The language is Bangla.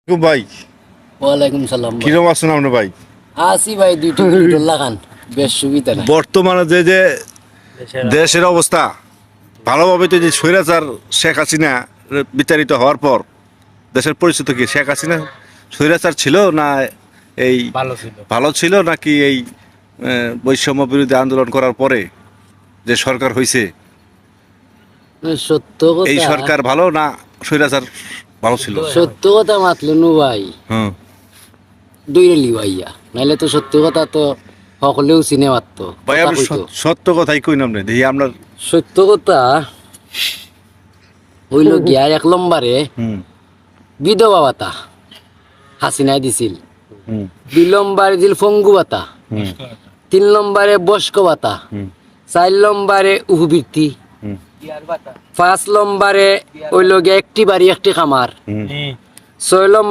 ভাই ওয়ালাইকুম সালাম ভাই। কিরকম আছেন আপনি ভাই? আসি ভাই দুইটা লাগান বেশ সুবিধা নাই। বর্তমানে যে দেশের অবস্থা ভালোভাবে তো যে স্বৈরাচার শেখ হাসিনা বিতাড়িত হওয়ার পর দেশের পরিস্থিতি কি শেখ হাসিনা স্বৈরাচার ছিল না এই ভালো ছিল নাকি এই বৈষম্য বিরোধী আন্দোলন করার পরে যে সরকার হয়েছে সত্য এই কথা, সরকার ভালো না স্বৈরাচার ভালো ছিল? সত্য কথা মাতলেন ভাই, হুম দইরে লিবাইয়া নাইলে তো সত্য কথা তো সকলেও চিনে মারত। ভাই আপনি সত্য কথাই কই নাম নেই দেখি আপনার। সত্য কথা হইল গিয়া 1 নম্বরে হুম বিধবা ভাতা হাসিনাই দিছিল, হুম 2 নম্বরে দিল ফঙ্গু ভাতা, হুম 3 নম্বরে বয়স্ক ভাতা, হুম 4 নম্বরে উহুবৃত্তি, হুম 5 নম্বরে হইল গিয়া একটি বাড়ি একটি খামার, হুম 6 নম্বরে